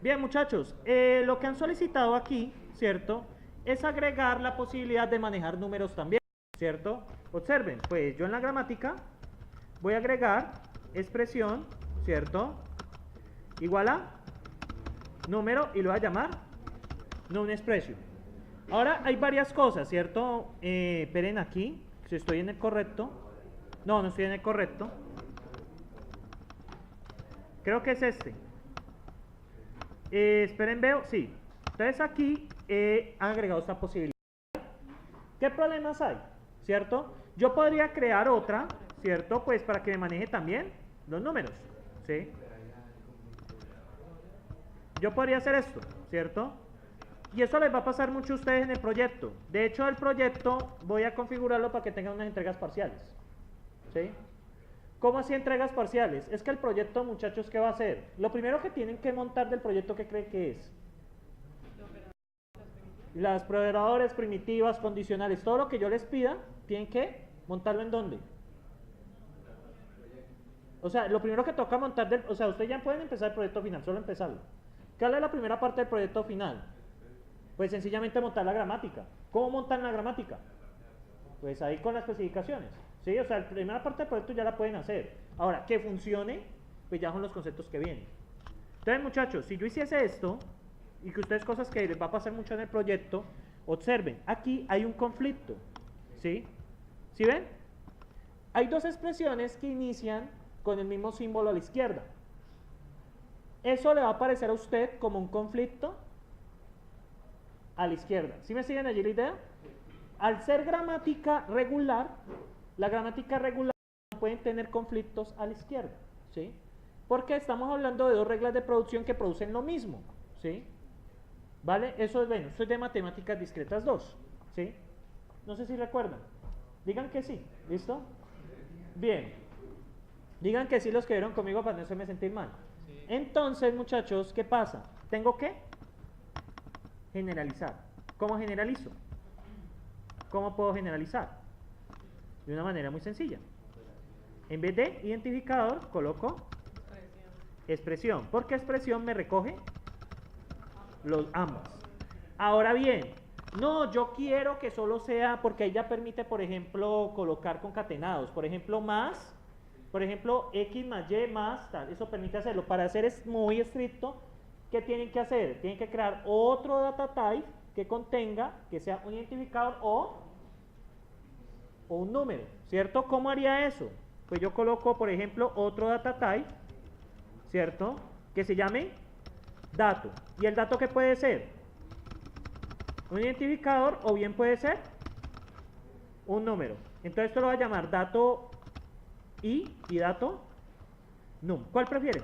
Bien, muchachos, lo que han solicitado aquí, ¿cierto? Es agregar la posibilidad de manejar números también, ¿cierto? Observen, pues yo en la gramática voy a agregar expresión, ¿cierto? Igual a número y lo voy a llamar non-expression. Ahora hay varias cosas, ¿cierto? Esperen aquí, si estoy en el correcto. No estoy en el correcto. Creo que es este. Esperen, veo, sí. Entonces aquí han agregado esta posibilidad. ¿Qué problemas hay? ¿Cierto? Yo podría crear otra, ¿cierto? Pues para que me maneje también los números, ¿sí? Yo podría hacer esto, ¿cierto? Y eso les va a pasar mucho a ustedes en el proyecto. De hecho, el proyecto voy a configurarlo para que tengan unas entregas parciales, ¿sí? ¿Cómo así entregas parciales? Es que el proyecto, muchachos, ¿qué va a hacer? Lo primero que tienen que montar del proyecto, ¿qué creen que es? Las proveedores primitivas, condicionales, todo lo que yo les pida, tienen que montarlo en dónde. O sea, lo primero que toca montar o sea, ustedes ya pueden empezar el proyecto final, solo empezarlo. ¿Qué es la primera parte del proyecto final? Pues sencillamente montar la gramática. ¿Cómo montan la gramática? Pues ahí con las especificaciones. ¿Sí? O sea, la primera parte del proyecto ya la pueden hacer. Ahora, que funcione, pues ya son los conceptos que vienen. Entonces, muchachos, si yo hiciese esto, y que ustedes cosas que les va a pasar mucho en el proyecto, observen, aquí hay un conflicto. ¿Sí? ¿Sí ven? Hay dos expresiones que inician con el mismo símbolo a la izquierda. Eso le va a aparecer a usted como un conflicto a la izquierda. ¿Sí me siguen allí la idea? Al ser gramática regular, la gramática regular no pueden tener conflictos a la izquierda, ¿sí? Porque estamos hablando de dos reglas de producción que producen lo mismo, ¿sí? ¿Vale? Eso es, bueno, eso es de matemáticas discretas 2, ¿sí? No sé si recuerdan. Digan que sí, ¿listo? Bien. Digan que sí los que vieron conmigo para no hacerme sentir mal. Entonces, muchachos, ¿qué pasa? Tengo que generalizar. ¿Cómo generalizo? ¿Cómo puedo generalizar? De una manera muy sencilla. En vez de identificador, coloco expresión. Porque expresión me recoge ambas. Ahora bien, no, yo quiero que solo sea, porque ella permite, por ejemplo, colocar concatenados. Por ejemplo, más, por ejemplo, X más Y más tal. Eso permite hacerlo. Para hacer es muy estricto, ¿qué tienen que hacer? Tienen que crear otro data type que contenga, que sea un identificador o un número, ¿cierto? ¿Cómo haría eso? Pues yo coloco, por ejemplo, otro data type, ¿cierto? Que se llame dato. ¿Y el dato qué puede ser? Un identificador o bien puede ser un número. Entonces esto lo voy a llamar dato y dato num. ¿Cuál prefiere?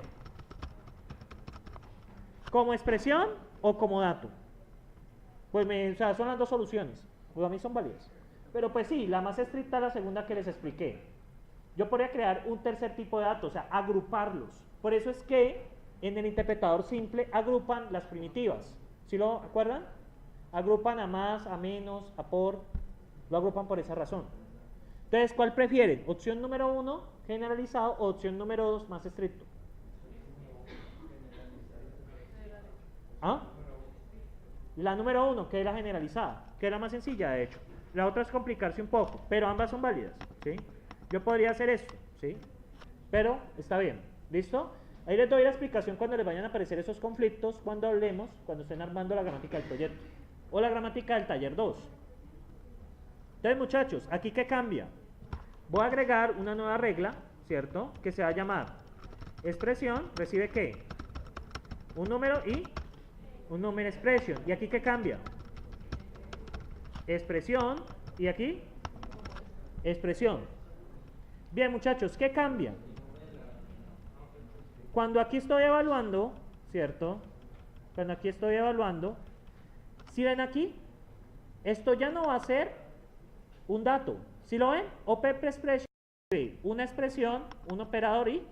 ¿Como expresión o como dato? Pues o sea, son las dos soluciones. Pues a mí son válidas. Pero pues sí, la más estricta es la segunda que les expliqué. Yo podría crear un tercer tipo de datos, o sea, agruparlos. Por eso es que en el interpretador simple agrupan las primitivas. ¿Sí lo acuerdan? Agrupan a más, a menos, a por. Lo agrupan por esa razón. Entonces, ¿cuál prefieren? Opción número 1, generalizado, o opción número 2, más estricto. ¿Ah? La número 1, que es la generalizada, que es la más sencilla, de hecho. La otra es complicarse un poco, pero ambas son válidas, ¿sí? Yo podría hacer esto, ¿sí? Pero está bien, ¿listo? Ahí les doy la explicación cuando les vayan a aparecer esos conflictos, cuando hablemos, cuando estén armando la gramática del proyecto, o la gramática del taller 2. Entonces, muchachos, ¿aquí qué cambia? Voy a agregar una nueva regla, ¿cierto? Que se va a llamar expresión, ¿recibe qué? Un número y un número expression. ¿Y aquí qué cambia? Expresión, y aquí expresión. Bien, muchachos, ¿qué cambia? Cuando aquí estoy evaluando, ¿cierto? Cuando aquí estoy evaluando, ¿sí ven aquí? Esto ya no va a ser un dato. ¿Sí lo ven? OP expression, una expresión, un operador y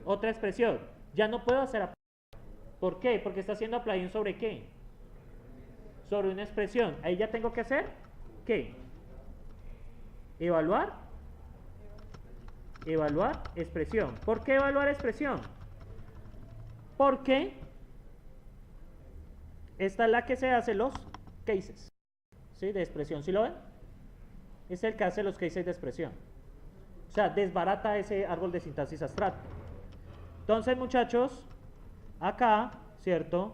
otra expresión. Ya no puedo hacer. ¿Por qué? Porque está haciendo applying sobre qué? Sobre una expresión. Ahí ya tengo que hacer ¿qué? Evaluar expresión. ¿Por qué evaluar expresión? Porque Esta es la que se hace los cases, ¿sí? De expresión, ¿sí lo ven? Es el que hace los cases de expresión. O sea, desbarata ese árbol de sintaxis abstracto. Entonces, muchachos, acá, ¿cierto?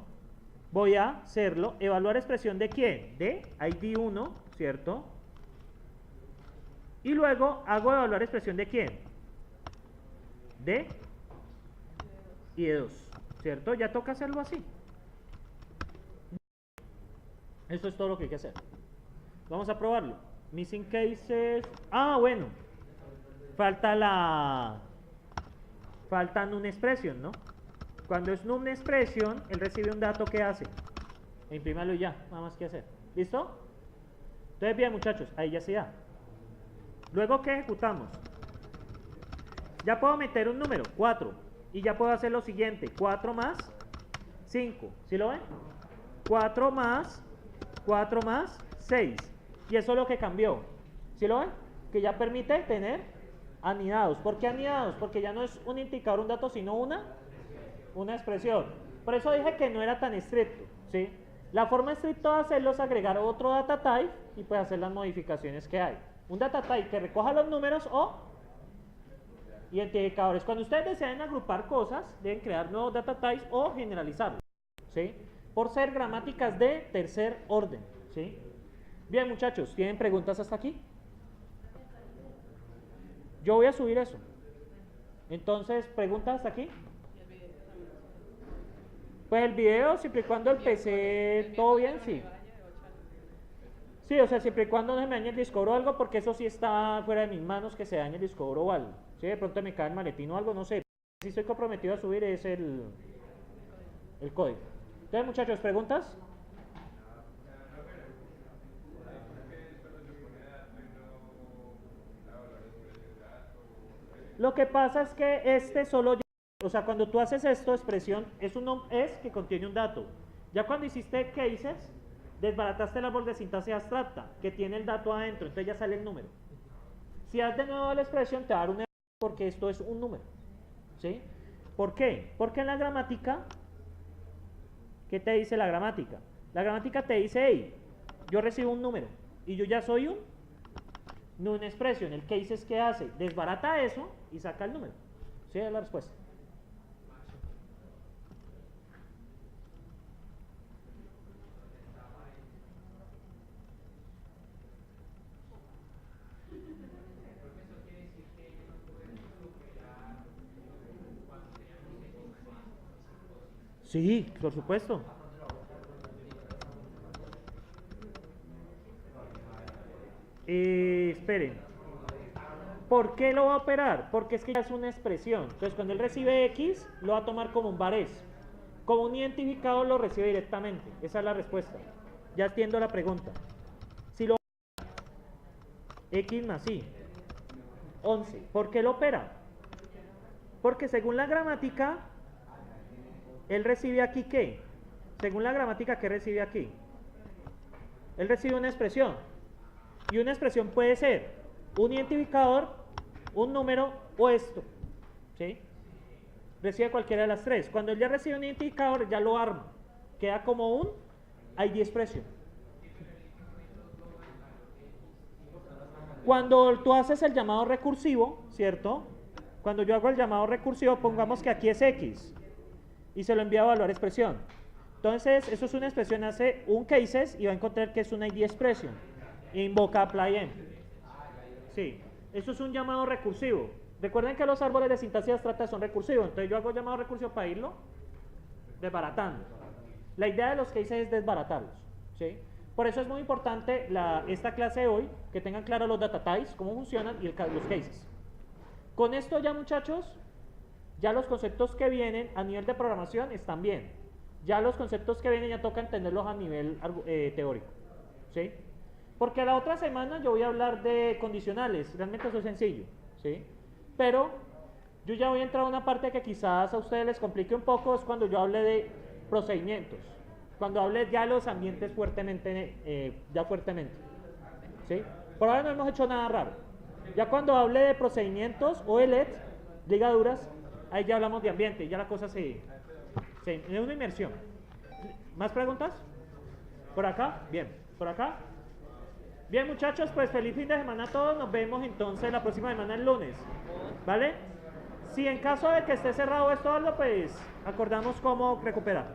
Voy a hacerlo, evaluar expresión de quién, de ID1, ¿cierto? Y luego hago evaluar expresión de quién, de ID2, ¿cierto? Ya toca hacerlo así. Eso es todo lo que hay que hacer. Vamos a probarlo. Missing cases. Ah, bueno. Falta num expression, ¿no? Cuando es num expression, él recibe un dato que hace. Imprímalo y ya, nada más que hacer. ¿Listo? Entonces, bien, muchachos, ahí ya se da. Luego, ¿qué ejecutamos? Ya puedo meter un número, 4. Y ya puedo hacer lo siguiente, 4 más 5. ¿Sí lo ven? 4 más 6. Y eso es lo que cambió. ¿Sí lo ven? Que ya permite tener anidados. ¿Por qué anidados? Porque ya no es un indicador, un dato, sino una expresión. Por eso dije que no era tan estricto, ¿sí? La forma estricta de hacerlo es agregar otro data type y pues hacer las modificaciones que hay. Un data type que recoja los números o identificadores. Cuando ustedes deseen agrupar cosas, deben crear nuevos data types o generalizarlos, ¿sí? Por ser gramáticas de tercer orden, ¿sí? Bien, muchachos, ¿tienen preguntas hasta aquí? Yo voy a subir eso. Entonces, ¿preguntas hasta aquí? Pues el video, siempre y cuando el PC, todo bien, sí. Sí, o sea, siempre y cuando no se me dañe el disco duro o algo, porque eso sí está fuera de mis manos, que se dañe el disco duro o algo. Si de pronto me cae el maletín o algo, no sé. Si estoy comprometido a subir es el código. Entonces, muchachos, ¿preguntas? Lo que pasa es que este solo, o sea, cuando tú haces esto, expresión, es que contiene un dato. Ya cuando hiciste cases, desbarataste el árbol de sintaxis abstracta, que tiene el dato adentro, entonces ya sale el número. Si haces de nuevo la expresión, te va a dar un error, porque esto es un número, ¿sí? ¿Por qué? Porque en la gramática, ¿qué te dice la gramática? La gramática te dice, hey, yo recibo un número, y yo ya soy una expresión. El cases que hace, desbarata eso y saca el número. ¿Sí? Es la respuesta. Sí, por supuesto. Esperen. ¿Por qué lo va a operar? Porque es que ya es una expresión. Entonces, cuando él recibe X, lo va a tomar como un varés. Como un identificador lo recibe directamente. Esa es la respuesta. Ya entiendo la pregunta. Si lo X más Y, 11. ¿Por qué lo opera? Porque según la gramática, él recibe aquí ¿qué? Según la gramática, ¿qué recibe aquí? Él recibe una expresión. Y una expresión puede ser un identificador, un número o esto. ¿Sí? Recibe cualquiera de las tres. Cuando él ya recibe un identificador, ya lo arma. Queda como un ID expression. Cuando tú haces el llamado recursivo, ¿cierto? Cuando yo hago el llamado recursivo, pongamos que aquí es X y se lo envía a evaluar expresión. Entonces, eso es una expresión, hace un cases y va a encontrar que es una ID expression. Invoca apply end. Sí, eso es un llamado recursivo. Recuerden que los árboles de sintaxis abstracta son recursivos, entonces yo hago llamado recursivo para irlo desbaratando. La idea de los cases es desbaratarlos, ¿sí? Por eso es muy importante esta clase de hoy, que tengan claro los data types, cómo funcionan y los cases. Con esto ya, muchachos, ya los conceptos que vienen a nivel de programación están bien. Ya los conceptos que vienen ya toca entenderlos a nivel teórico, ¿sí? Porque la otra semana yo voy a hablar de condicionales, realmente eso es sencillo, ¿sí? Pero yo ya voy a entrar a una parte que quizás a ustedes les complique un poco, es cuando yo hable de procedimientos, cuando hable ya de los ambientes fuertemente, ¿sí? Por ahora no hemos hecho nada raro. Ya cuando hable de procedimientos, OLED, ligaduras, ahí ya hablamos de ambiente, ya la cosa es una inmersión. ¿Más preguntas? ¿Por acá? Bien. ¿Por acá? Bien, muchachos, pues feliz fin de semana a todos. Nos vemos entonces la próxima semana el lunes. ¿Vale? Si en caso de que esté cerrado esto algo, pues acordamos cómo recuperar.